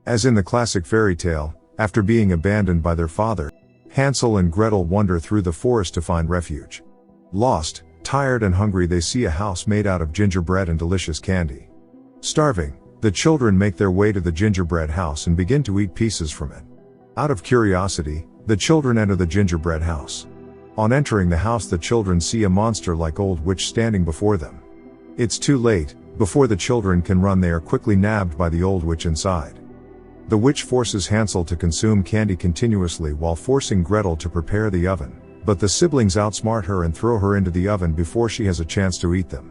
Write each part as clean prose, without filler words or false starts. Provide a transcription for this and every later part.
As in the classic fairy tale, after being abandoned by their father, Hansel and Gretel wander through the forest to find refuge. Lost, tired and hungry, they see a house made out of gingerbread and delicious candy. Starving, the children make their way to the gingerbread house and begin to eat pieces from it. Out of curiosity, the children enter the gingerbread house. On entering the house, the children see a monster-like old witch standing before them. It's too late. Before the children can run, they are quickly nabbed by the old witch inside. The witch forces Hansel to consume candy continuously while forcing Gretel to prepare the oven, but the siblings outsmart her and throw her into the oven before she has a chance to eat them.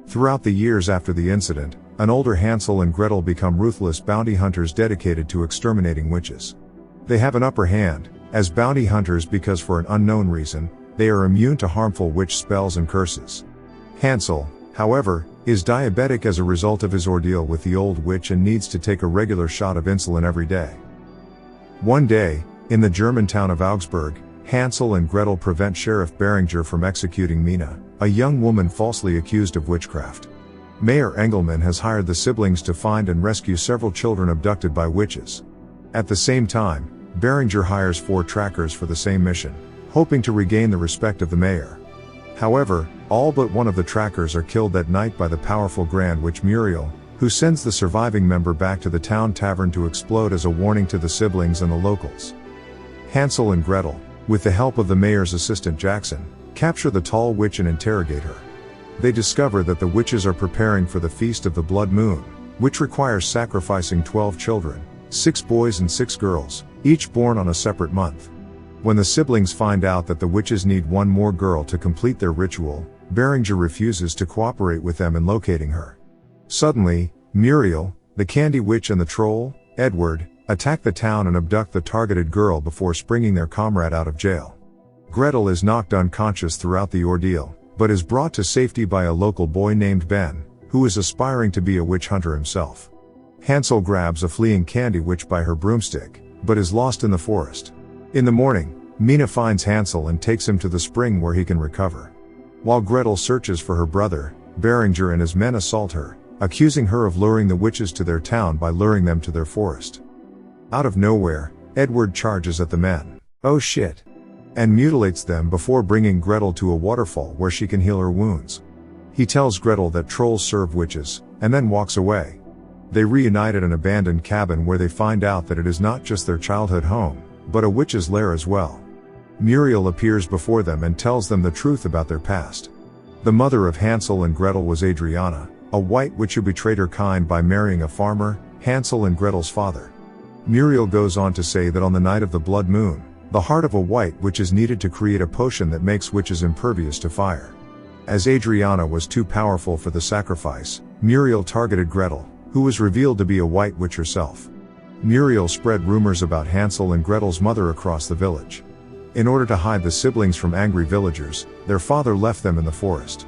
Throughout the years after the incident, an older Hansel and Gretel become ruthless bounty hunters dedicated to exterminating witches. They have an upper hand as bounty hunters because, for an unknown reason, they are immune to harmful witch spells and curses. Hansel, however, is diabetic as a result of his ordeal with the old witch and needs to take a regular shot of insulin every day. One day, in the German town of Augsburg, Hansel and Gretel prevent Sheriff Beringer from executing Mina, a young woman falsely accused of witchcraft. Mayor Engelmann has hired the siblings to find and rescue several children abducted by witches. At the same time, Beringer hires 4 trackers for the same mission, hoping to regain the respect of the mayor. However, all but one of the trackers are killed that night by the powerful Grand Witch Muriel, who sends the surviving member back to the town tavern to explode as a warning to the siblings and the locals. Hansel and Gretel, with the help of the mayor's assistant Jackson, capture the tall witch and interrogate her. They discover that the witches are preparing for the Feast of the Blood Moon, which requires sacrificing 12 children, 6 boys and 6 girls, each born on a separate month. When the siblings find out that the witches need one more girl to complete their ritual, Beringer refuses to cooperate with them in locating her. Suddenly, Muriel, the candy witch, and the troll, Edward, attack the town and abduct the targeted girl before springing their comrade out of jail. Gretel is knocked unconscious throughout the ordeal, but is brought to safety by a local boy named Ben, who is aspiring to be a witch hunter himself. Hansel grabs a fleeing candy witch by her broomstick, but is lost in the forest. In the morning, Mina finds Hansel and takes him to the spring where he can recover. While Gretel searches for her brother, Beringer and his men assault her, accusing her of luring the witches to their town by luring them to their forest. Out of nowhere, Edward charges at the men, "Oh shit!" and mutilates them before bringing Gretel to a waterfall where she can heal her wounds. He tells Gretel that trolls serve witches, and then walks away. They reunite at an abandoned cabin where they find out that it is not just their childhood home, but a witch's lair as well. Muriel appears before them and tells them the truth about their past. The mother of Hansel and Gretel was Adriana, a white witch who betrayed her kind by marrying a farmer, Hansel and Gretel's father. Muriel goes on to say that on the night of the blood moon, the heart of a white witch is needed to create a potion that makes witches impervious to fire. As Adriana was too powerful for the sacrifice, Muriel targeted Gretel, who was revealed to be a white witch herself. Muriel spread rumors about Hansel and Gretel's mother across the village. In order to hide the siblings from angry villagers, their father left them in the forest.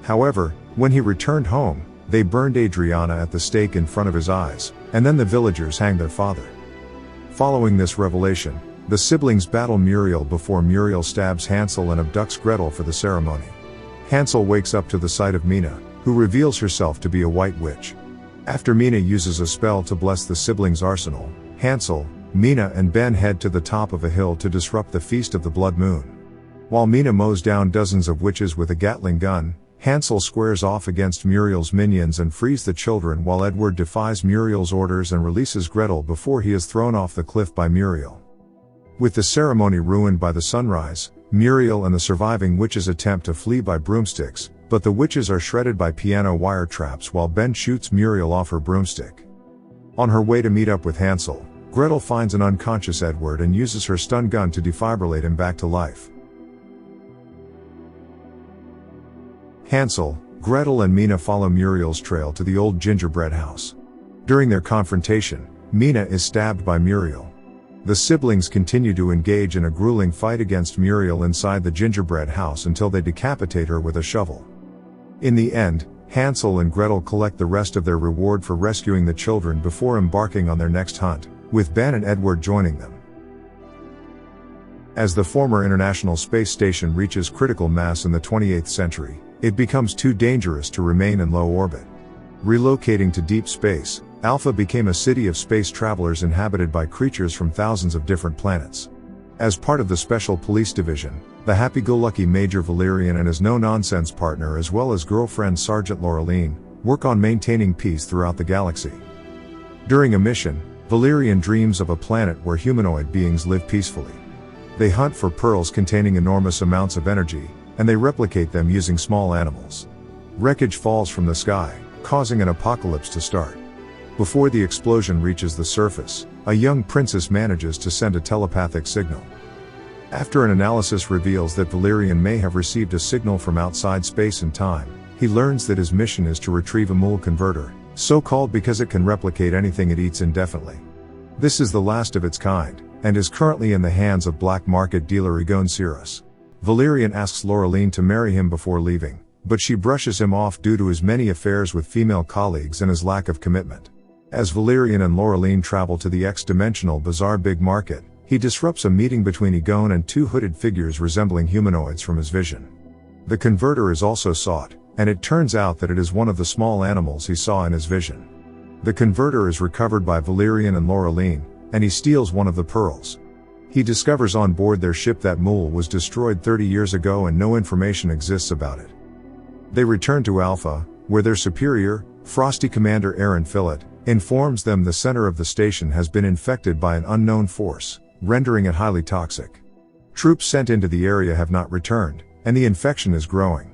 However, when he returned home, they burned Adriana at the stake in front of his eyes, and then the villagers hanged their father. Following this revelation, the siblings battle Muriel before Muriel stabs Hansel and abducts Gretel for the ceremony. Hansel wakes up to the sight of Mina, who reveals herself to be a white witch. After Mina uses a spell to bless the siblings' arsenal, Hansel, Mina and Ben head to the top of a hill to disrupt the Feast of the Blood Moon. While Mina mows down dozens of witches with a Gatling gun, Hansel squares off against Muriel's minions and frees the children while Edward defies Muriel's orders and releases Gretel before he is thrown off the cliff by Muriel. With the ceremony ruined by the sunrise, Muriel and the surviving witches attempt to flee by broomsticks, but the witches are shredded by piano wire traps while Ben shoots Muriel off her broomstick. On her way to meet up with Hansel, Gretel finds an unconscious Edward and uses her stun gun to defibrillate him back to life. Hansel, Gretel and Mina follow Muriel's trail to the old gingerbread house. During their confrontation, Mina is stabbed by Muriel. The siblings continue to engage in a grueling fight against Muriel inside the gingerbread house until they decapitate her with a shovel. In the end, Hansel and Gretel collect the rest of their reward for rescuing the children before embarking on their next hunt, with Ben and Edward joining them. As the former International Space Station reaches critical mass in the 28th century, it becomes too dangerous to remain in low orbit. Relocating to deep space, Alpha became a city of space travelers inhabited by creatures from thousands of different planets. As part of the Special Police Division, the happy-go-lucky Major Valerian and his no-nonsense partner as well as girlfriend Sergeant Laureline, work on maintaining peace throughout the galaxy. During a mission, Valerian dreams of a planet where humanoid beings live peacefully. They hunt for pearls containing enormous amounts of energy, and they replicate them using small animals. Wreckage falls from the sky, causing an apocalypse to start. Before the explosion reaches the surface, a young princess manages to send a telepathic signal. After an analysis reveals that Valerian may have received a signal from outside space and time, he learns that his mission is to retrieve a mule converter, so called because it can replicate anything it eats indefinitely. This is the last of its kind, and is currently in the hands of black market dealer Egon Cirrus. Valerian asks Laureline to marry him before leaving, but she brushes him off due to his many affairs with female colleagues and his lack of commitment. As Valerian and Laureline travel to the X-dimensional bizarre big market, he disrupts a meeting between Egon and two hooded figures resembling humanoids from his vision. The converter is also sought, and it turns out that it is one of the small animals he saw in his vision. The converter is recovered by Valerian and Laureline, and he steals one of the pearls. He discovers on board their ship that mule was destroyed 30 years ago and no information exists about it. They return to Alpha, where their superior, Frosty Commander Aaron Fillet, informs them the center of the station has been infected by an unknown force, rendering it highly toxic. Troops sent into the area have not returned, and the infection is growing.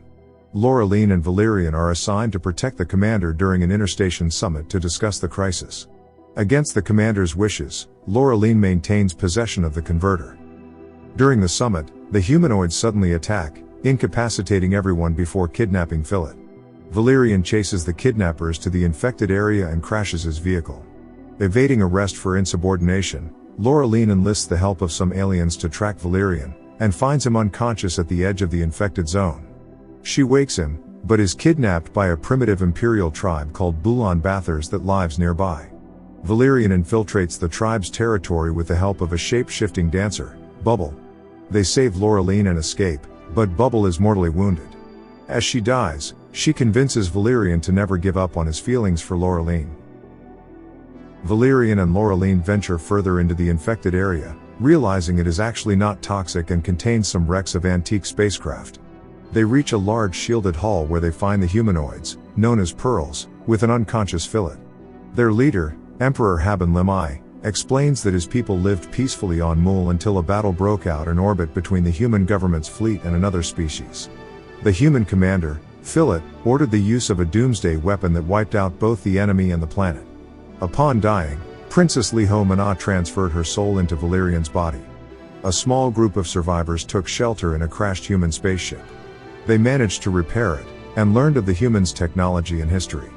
Laureline and Valerian are assigned to protect the commander during an interstation summit to discuss the crisis. Against the commander's wishes, Laureline maintains possession of the converter. During the summit, the humanoids suddenly attack, incapacitating everyone before kidnapping Fillet. Valerian chases the kidnappers to the infected area and crashes his vehicle. Evading arrest for insubordination, Laureline enlists the help of some aliens to track Valerian, and finds him unconscious at the edge of the infected zone. She wakes him, but is kidnapped by a primitive imperial tribe called Bulan Bathers that lives nearby. Valerian infiltrates the tribe's territory with the help of a shape-shifting dancer, Bubble. They save Laureline and escape, but Bubble is mortally wounded. As she dies, she convinces Valerian to never give up on his feelings for Laureline. Valerian and Laureline venture further into the infected area, realizing it is actually not toxic and contains some wrecks of antique spacecraft. They reach a large shielded hall where they find the humanoids, known as Pearls, with an unconscious Fillet. Their leader, Emperor Haben Limai, explains that his people lived peacefully on Mul until a battle broke out in orbit between the human government's fleet and another species. The human commander, Fillet, ordered the use of a doomsday weapon that wiped out both the enemy and the planet. Upon dying, Princess Liho Mana transferred her soul into Valerian's body. A small group of survivors took shelter in a crashed human spaceship. They managed to repair it, and learned of the humans' technology and history.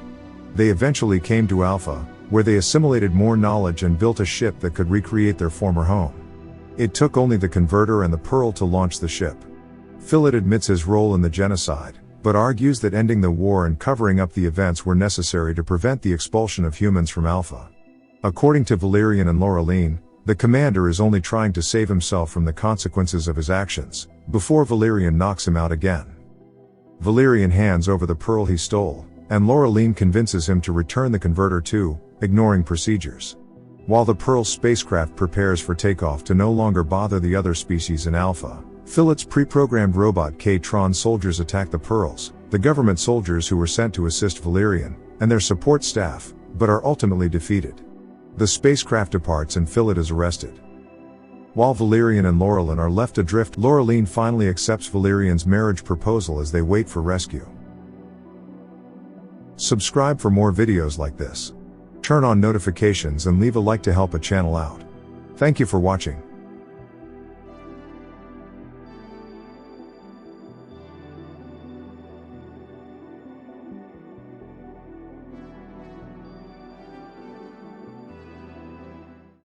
They eventually came to Alpha, where they assimilated more knowledge and built a ship that could recreate their former home. It took only the converter and the pearl to launch the ship. Fillet admits his role in the genocide, but argues that ending the war and covering up the events were necessary to prevent the expulsion of humans from Alpha. According to Valerian and Laureline, the commander is only trying to save himself from the consequences of his actions, before Valerian knocks him out again. Valerian hands over the pearl he stole, and Laureline convinces him to return the converter too, ignoring procedures. While the Pearl spacecraft prepares for takeoff to no longer bother the other species in Alpha, Fillet's pre-programmed robot K-Tron soldiers attack the Pearls, the government soldiers who were sent to assist Valerian, and their support staff, but are ultimately defeated. The spacecraft departs and Fillet is arrested. While Valerian and Laureline are left adrift, Laureline finally accepts Valerian's marriage proposal as they wait for rescue. Subscribe for more videos like this. Turn on notifications and leave a like to help a channel out. Thank you for watching.